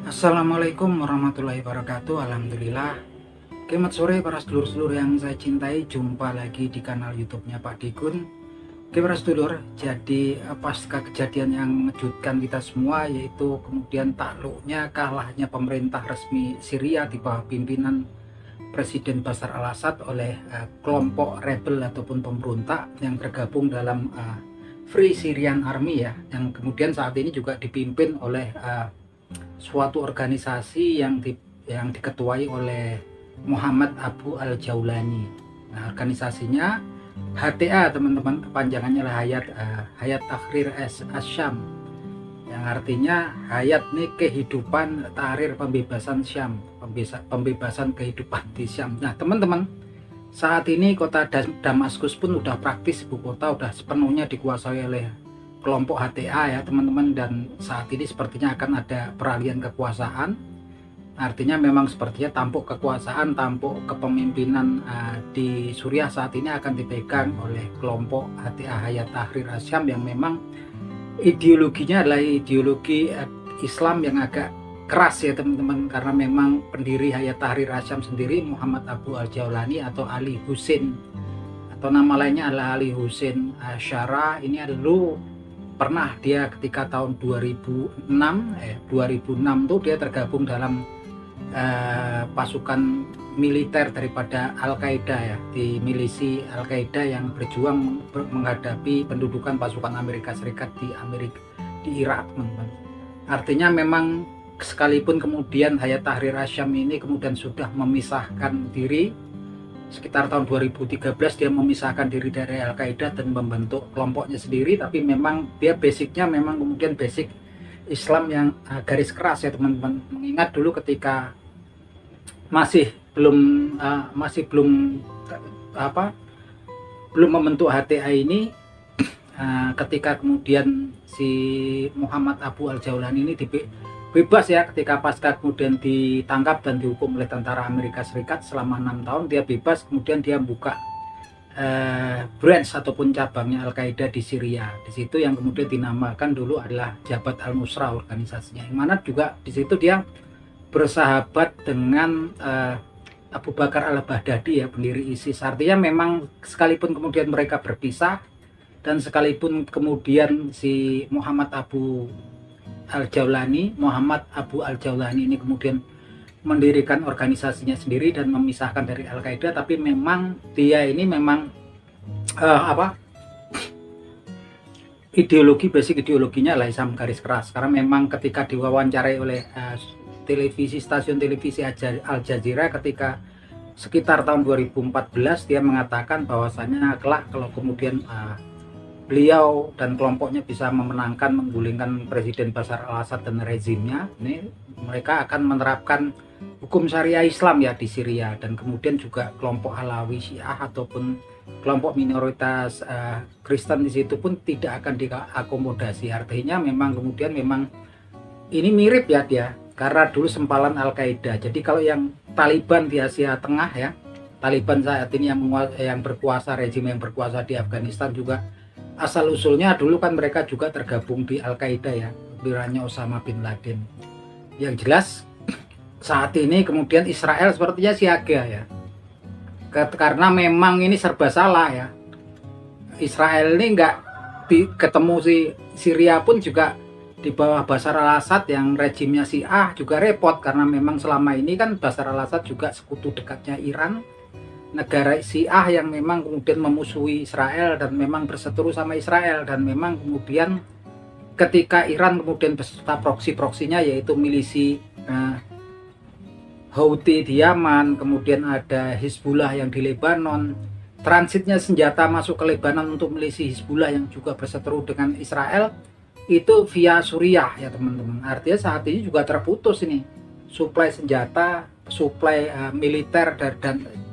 Assalamualaikum warahmatullahi wabarakatuh. Alhamdulillah. Selamat sore para sedulur-sedulur yang saya cintai. Jumpa lagi di kanal YouTube-nya Pak Dikun. Oke para sedulur, jadi pasca kejadian yang mengejutkan kita semua, yaitu kemudian takluknya, kalahnya pemerintah resmi Syria di bawah pimpinan Presiden Bashar al-Assad oleh kelompok rebel ataupun pemberontak yang tergabung dalam Free Syrian Army ya, yang kemudian saat ini juga dipimpin oleh suatu organisasi yang diketuai oleh Muhammad Abu al-Jaulani. Nah, organisasinya HTA teman-teman, kepanjangannya lah Hayat Tahrir Asyam, yang artinya Hayat nih kehidupan Tahrir pembebasan Syam, pembebasan kehidupan di Syam. Nah teman-teman, saat ini kota Damaskus pun udah praktis, ibu kota udah sepenuhnya dikuasai oleh kelompok HTA ya teman-teman, dan saat ini sepertinya akan ada peralihan kekuasaan. Artinya memang sepertinya tampuk kekuasaan, tampuk kepemimpinan di Suriah saat ini akan dipegang oleh kelompok HTA Hayat Tahrir Asyam, yang memang ideologinya adalah ideologi Islam yang agak keras ya teman-teman, karena memang pendiri Hayat Tahrir Asyam sendiri Muhammad Abu al-Jaulani atau Ali Husin, atau nama lainnya adalah Ali Husin Syara. Ini adalah pernah dia ketika tahun 2006 tuh dia tergabung dalam pasukan militer daripada Al-Qaeda ya, di milisi Al-Qaeda yang berjuang menghadapi pendudukan pasukan Amerika Serikat di Irak teman-teman. Artinya memang sekalipun kemudian Hayat Tahrir Asyam ini kemudian sudah memisahkan diri sekitar tahun 2013, dia memisahkan diri dari Al-Qaeda dan membentuk kelompoknya sendiri, tapi memang dia basicnya memang kemudian basic Islam yang garis keras ya teman-teman. Mengingat dulu ketika masih belum membentuk HTA ini, ketika kemudian si Muhammad Abu al-Jaulani ini bebas ya, ketika pasca kemudian ditangkap dan dihukum oleh tentara Amerika Serikat selama 6 tahun, dia bebas, kemudian dia buka branch ataupun cabangnya Al-Qaeda di Syria. Di situ yang kemudian dinamakan dulu adalah Jabhat al-Nusra organisasinya, yang mana juga di situ dia bersahabat dengan Abu Bakar al-Baghdadi ya, pendiri ISIS. Artinya memang sekalipun kemudian mereka berpisah, dan sekalipun kemudian si Muhammad Abu al-Jaulani ini kemudian mendirikan organisasinya sendiri dan memisahkan dari Al-Qaeda, tapi memang dia ini memang basic ideologinya lah Islam garis keras. Karena memang ketika diwawancarai oleh stasiun televisi Al Jazeera ketika sekitar tahun 2014, dia mengatakan bahwasannya kelak kalau kemudian beliau dan kelompoknya bisa menggulingkan Presiden Bashar al-Assad dan rezimnya, ini mereka akan menerapkan hukum syariah Islam ya di Syria, dan kemudian juga kelompok Alawi Syiah ataupun kelompok minoritas Kristen di situ pun tidak akan diakomodasi. Artinya memang kemudian memang ini mirip ya dia, karena dulu sempalan Al-Qaeda. Jadi kalau yang Taliban di Asia Tengah ya, Taliban saat ini yang berkuasa, rezim yang berkuasa di Afghanistan juga asal usulnya dulu kan mereka juga tergabung di Al-Qaeda ya, biranya Osama bin Laden. Yang jelas saat ini kemudian Israel sepertinya siaga ya, karena memang ini serba salah ya. Israel ini nggak ketemu si Syria pun juga di bawah Bashar al-Assad yang rezimnya Syiah juga repot, karena memang selama ini kan Bashar al-Assad juga sekutu dekatnya Iran, negara Syiah yang memang kemudian memusuhi Israel dan memang berseteru sama Israel. Dan memang kemudian ketika Iran kemudian beserta proksi-proksinya, yaitu milisi Houthi di Yaman, kemudian ada Hizbullah yang di Lebanon, transitnya senjata masuk ke Lebanon untuk milisi Hizbullah yang juga berseteru dengan Israel itu via Suriah ya teman-teman. Artinya saat ini juga terputus ini suplai senjata, suplai militer dan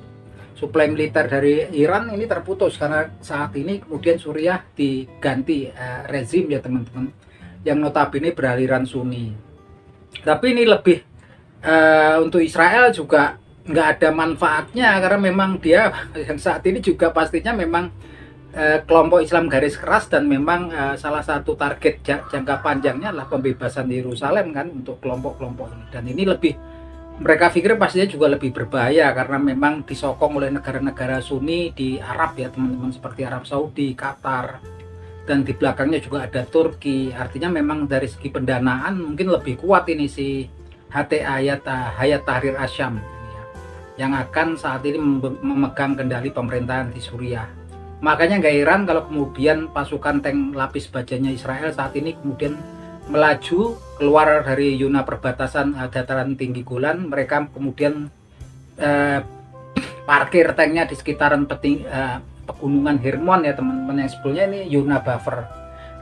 suplai militer dari Iran ini terputus, karena saat ini kemudian Suriah diganti rezim ya teman-teman, yang notabene beraliran Sunni. Tapi ini lebih untuk Israel juga nggak ada manfaatnya, karena memang dia yang saat ini juga pastinya memang kelompok Islam garis keras, dan memang salah satu target jangka panjangnya adalah pembebasan Yerusalem kan untuk kelompok-kelompok ini. Dan ini lebih, mereka pikir pastinya juga lebih berbahaya karena memang disokong oleh negara-negara Sunni di Arab ya teman-teman, seperti Arab Saudi, Qatar, dan di belakangnya juga ada Turki. Artinya memang dari segi pendanaan mungkin lebih kuat ini si HTA, Hayat Tahrir Asyam yang akan saat ini memegang kendali pemerintahan di Suriah. Makanya nggak heran kalau kemudian pasukan tank lapis bajanya Israel saat ini kemudian melaju keluar dari zona perbatasan dataran tinggi Golan. Mereka kemudian parkir tanknya di sekitaran pegunungan Hermon ya teman-teman, yang sebelumnya ini zona buffer.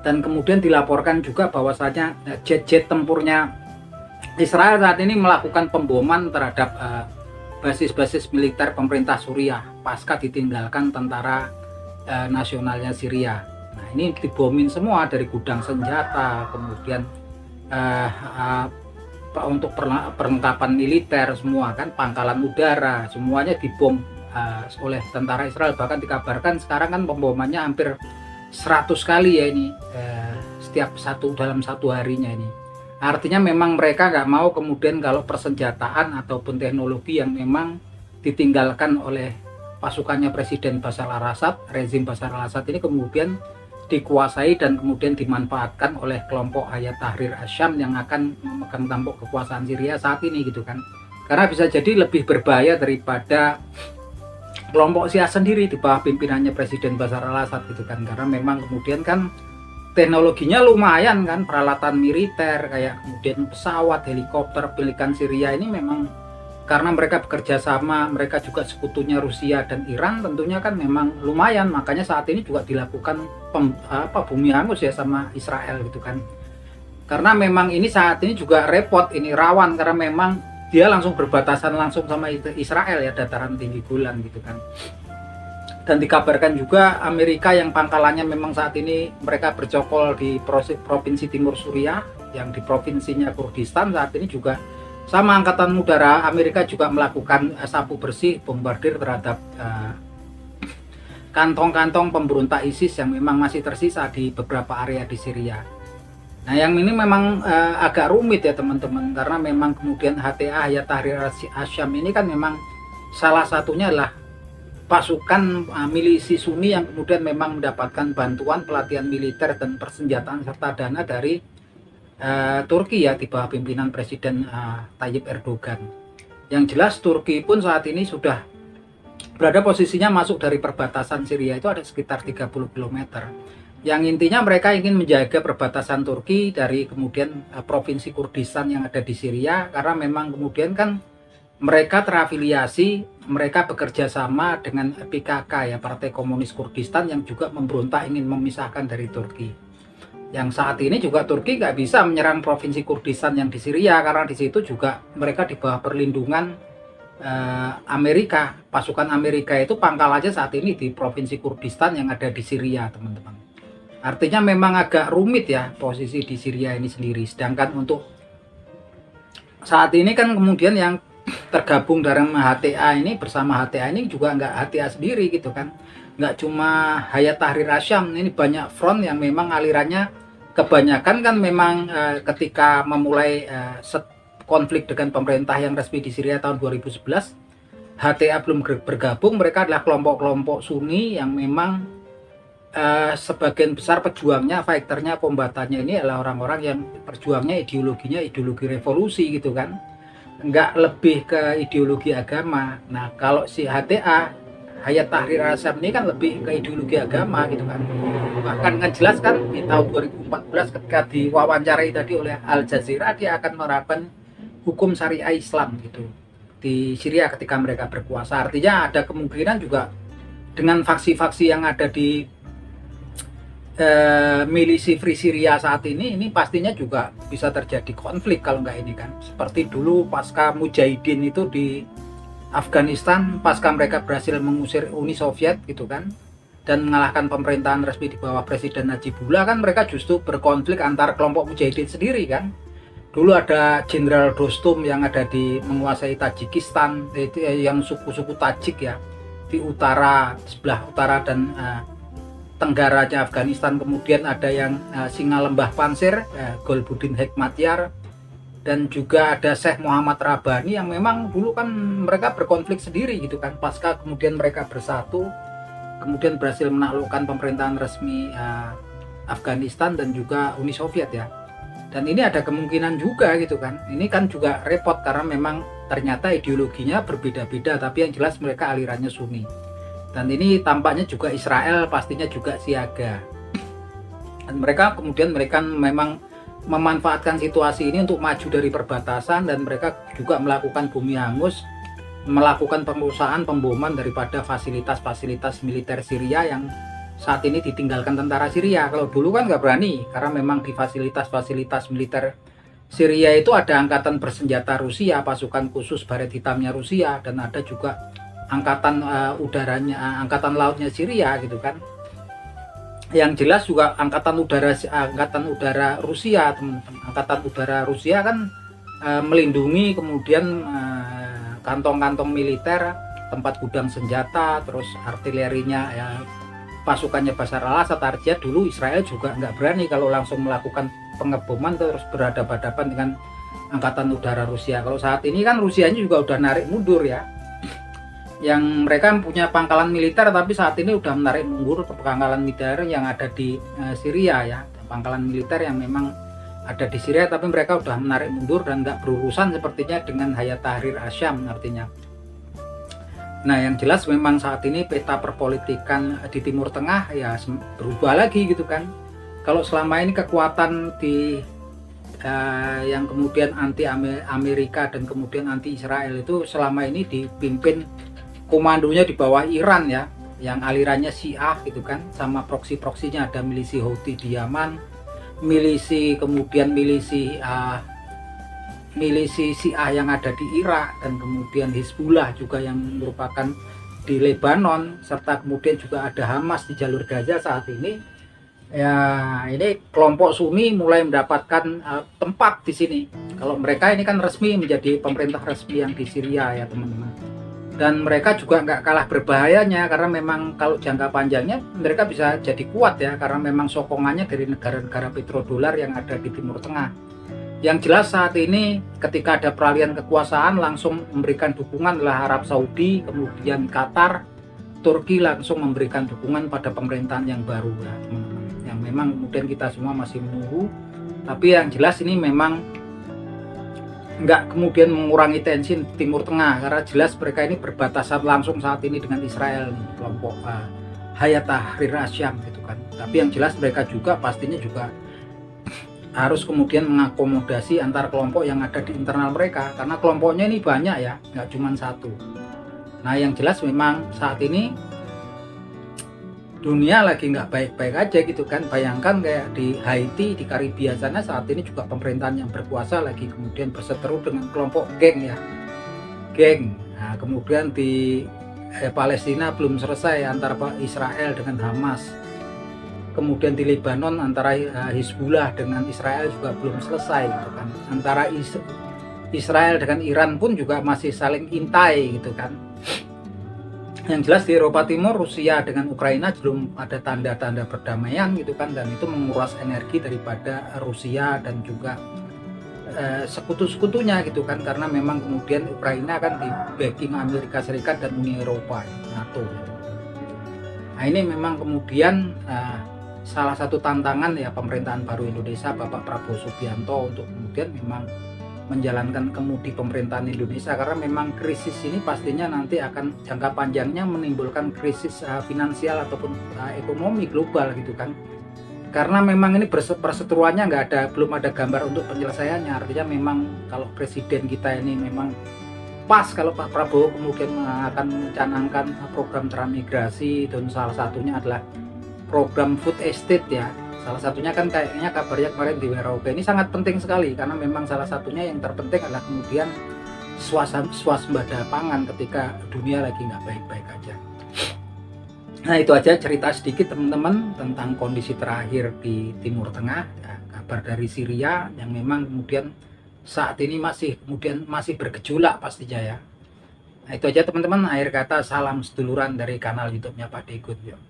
Dan kemudian dilaporkan juga bahwasanya jet-jet tempurnya Israel saat ini melakukan pemboman terhadap basis-basis militer pemerintah Suriah pasca ditinggalkan tentara nasionalnya Syria. Nah ini dibomin semua, dari gudang senjata, kemudian untuk perlengkapan militer semua kan, pangkalan udara, semuanya dibom oleh tentara Israel. Bahkan dikabarkan sekarang kan pembomannya hampir 100 kali ya ini, dalam satu harinya ini. Artinya memang mereka nggak mau kemudian kalau persenjataan ataupun teknologi yang memang ditinggalkan oleh pasukannya Presiden Bashar al-Assad, rezim Bashar al-Assad ini kemudian dikuasai dan kemudian dimanfaatkan oleh kelompok Hayat Tahrir Asyam yang akan memegang tampuk kekuasaan Syria saat ini gitu kan. Karena bisa jadi lebih berbahaya daripada kelompok Syiah sendiri di bawah pimpinannya Presiden Bashar al-Assad gitu kan. Karena memang kemudian kan teknologinya lumayan kan, peralatan militer kayak kemudian pesawat, helikopter pilihan Syria ini memang karena mereka bekerja sama, mereka juga sekutunya Rusia dan Iran, tentunya kan memang lumayan. Makanya saat ini juga dilakukan bumi hangus ya sama Israel gitu kan. Karena memang ini saat ini juga repot, ini rawan karena memang dia langsung berbatasan langsung sama Israel ya, dataran tinggi Golan gitu kan. Dan dikabarkan juga Amerika yang pangkalannya memang saat ini mereka bercokol di provinsi timur Suriah, yang di provinsinya Kurdistan saat ini juga sama Angkatan Udara Amerika juga melakukan sapu bersih, bombardir terhadap kantong-kantong pemberontak ISIS yang memang masih tersisa di beberapa area di Syria. Nah yang ini memang agak rumit ya teman-teman, karena memang kemudian HTA, Hayat Tahrir Asyam ini kan memang salah satunya adalah pasukan milisi Sunni yang kemudian memang mendapatkan bantuan pelatihan militer dan persenjataan serta dana dari Turki ya, di bawah pimpinan Presiden Tayyip Erdogan. Yang jelas Turki pun saat ini sudah berada posisinya masuk dari perbatasan Syria itu ada sekitar 30 km. Yang intinya mereka ingin menjaga perbatasan Turki dari kemudian provinsi Kurdistan yang ada di Syria, karena memang kemudian kan mereka terafiliasi, mereka bekerja sama dengan PKK ya, Partai Komunis Kurdistan, yang juga memberontak ingin memisahkan dari Turki. Yang saat ini juga Turki nggak bisa menyerang provinsi Kurdistan yang di Syria karena di situ juga mereka di bawah perlindungan Amerika. Pasukan Amerika itu pangkalannya saat ini di provinsi Kurdistan yang ada di Syria teman-teman. Artinya memang agak rumit ya posisi di Syria ini sendiri. Sedangkan untuk saat ini kan kemudian yang tergabung dalam HTA ini, bersama HTA ini juga nggak HTA sendiri gitu kan. Nggak cuma Hayat Tahrir Asyam, ini banyak front yang memang alirannya kebanyakan kan memang ketika memulai konflik dengan pemerintah yang resmi di Syria tahun 2011, HTA belum bergabung. Mereka adalah kelompok-kelompok Sunni yang memang sebagian besar pejuangnya, fighternya, kombatannya ini adalah orang-orang yang perjuangnya ideologinya ideologi revolusi gitu kan, nggak lebih ke ideologi agama. Nah kalau si HTA, Hayat Tahrir Asyam ini kan lebih ke ideologi agama gitu kan. Bahkan menjelaskan di tahun 2014 ketika diwawancarai tadi oleh Al Jazeera, dia akan menerapkan hukum syariah Islam gitu di Syria ketika mereka berkuasa. Artinya ada kemungkinan juga dengan faksi-faksi yang ada di milisi Free Syria saat ini pastinya juga bisa terjadi konflik kalau nggak ini kan. Seperti dulu pasca Mujahidin itu di Afghanistan, pasca mereka berhasil mengusir Uni Soviet gitu kan, dan mengalahkan pemerintahan resmi di bawah Presiden Najibullah, kan mereka justru berkonflik antar kelompok Mujahidin sendiri kan. Dulu ada Jenderal Dostum yang ada di menguasai Tajikistan, itu yang suku-suku Tajik ya, di utara, sebelah utara dan tenggaranya Afghanistan, kemudian ada yang Singa Lembah Pansir, Golbuddin Hekmatyar, dan juga ada Syekh Muhammad Rabbani yang memang dulu kan mereka berkonflik sendiri gitu kan, pasca kemudian mereka bersatu, kemudian berhasil menaklukkan pemerintahan resmi Afghanistan dan juga Uni Soviet ya. Dan ini ada kemungkinan juga gitu kan, ini kan juga repot karena memang ternyata ideologinya berbeda-beda, tapi yang jelas mereka alirannya Sunni. Dan ini tampaknya juga Israel pastinya juga siaga, dan mereka kemudian memang memanfaatkan situasi ini untuk maju dari perbatasan, dan mereka juga melakukan bumi hangus, melakukan pengusahaan pemboman daripada fasilitas-fasilitas militer Syria yang saat ini ditinggalkan tentara Syria. Kalau dulu kan nggak berani, karena memang di fasilitas-fasilitas militer Syria itu ada angkatan bersenjata Rusia, pasukan khusus baret hitamnya Rusia, dan ada juga angkatan udaranya, angkatan lautnya Syria gitu kan. Yang jelas juga angkatan udara Rusia, teman-teman. Angkatan udara Rusia kan melindungi kemudian kantong-kantong militer, tempat gudang senjata, terus artilerinya ya, pasukannya Bashar al-Assad. Artinya dulu Israel juga nggak berani kalau langsung melakukan pengeboman terus berhadapan-hadapan dengan angkatan udara Rusia. Kalau saat ini kan Rusianya juga udah narik mundur ya, yang mereka punya pangkalan militer tapi saat ini udah menarik mundur ke pangkalan militer yang ada di Syria ya, pangkalan militer yang memang ada di Syria, tapi mereka udah menarik mundur dan nggak berurusan sepertinya dengan Hayat Tahrir Asyam artinya. Nah yang jelas memang saat ini peta perpolitikan di Timur Tengah ya berubah lagi gitu kan. Kalau selama ini kekuatan di yang kemudian anti Amerika dan kemudian anti Israel itu selama ini dipimpin, komandonya di bawah Iran ya, yang alirannya Syiah gitu kan, sama proksi-proksinya ada milisi Houthi di Yaman, milisi Syiah yang ada di Irak, dan kemudian Hizbullah juga yang merupakan di Lebanon, serta kemudian juga ada Hamas di jalur Gaza saat ini. Ya ini kelompok Sunni mulai mendapatkan tempat di sini. Kalau mereka ini kan resmi menjadi pemerintah resmi yang di Syria ya teman-teman. Dan mereka juga nggak kalah berbahayanya, karena memang kalau jangka panjangnya mereka bisa jadi kuat ya, karena memang sokongannya dari negara-negara petrodolar yang ada di Timur Tengah. Yang jelas saat ini ketika ada peralihan kekuasaan langsung memberikan dukungan adalah Arab Saudi, kemudian Qatar, Turki langsung memberikan dukungan pada pemerintahan yang baru ya teman-teman. Yang memang kemudian kita semua masih menunggu, tapi yang jelas ini memang nggak kemudian mengurangi tensi di Timur Tengah, karena jelas mereka ini berbatasan langsung saat ini dengan Israel nih, kelompok Hayat Tahrir Asyam gitu kan. Tapi yang jelas mereka juga pastinya juga harus kemudian mengakomodasi antar kelompok yang ada di internal mereka, karena kelompoknya ini banyak ya, nggak cuma satu. Nah yang jelas memang saat ini dunia lagi nggak baik-baik aja gitu kan. Bayangkan kayak di Haiti, di Karibia sana saat ini juga pemerintahan yang berkuasa lagi kemudian berseteru dengan kelompok geng ya, geng. Nah kemudian di Palestina belum selesai antara Israel dengan Hamas. Kemudian di Lebanon antara Hizbullah dengan Israel juga belum selesai gitu kan. Antara Israel dengan Iran pun juga masih saling intai gitu kan. Yang jelas di Eropa Timur, Rusia dengan Ukraina belum ada tanda-tanda perdamaian gitu kan, dan itu menguras energi daripada Rusia dan juga sekutu-sekutunya gitu kan, karena memang kemudian Ukraina kan di backing Amerika Serikat dan Uni Eropa, NATO gitu. Nah ini memang kemudian salah satu tantangan ya pemerintahan baru Indonesia Bapak Prabowo Subianto untuk kemudian memang menjalankan kemudi pemerintahan Indonesia, karena memang krisis ini pastinya nanti akan jangka panjangnya menimbulkan krisis finansial ataupun ekonomi global gitu kan, karena memang ini perseteruannya belum ada gambar untuk penyelesaiannya. Artinya memang kalau presiden kita ini memang pas kalau Pak Prabowo kemudian akan mencanangkan program transmigrasi, dan salah satunya adalah program food estate ya. Salah satunya kan kayaknya kabarnya kemarin di Merauke, ini sangat penting sekali, karena memang salah satunya yang terpenting adalah kemudian swasembada pangan ketika dunia lagi nggak baik-baik aja. Nah itu aja cerita sedikit teman-teman tentang kondisi terakhir di Timur Tengah ya, kabar dari Syria yang memang kemudian saat ini masih bergejolak pastinya ya. Nah itu aja teman-teman, akhir kata salam seduluran dari kanal YouTube-nya Pak Degun.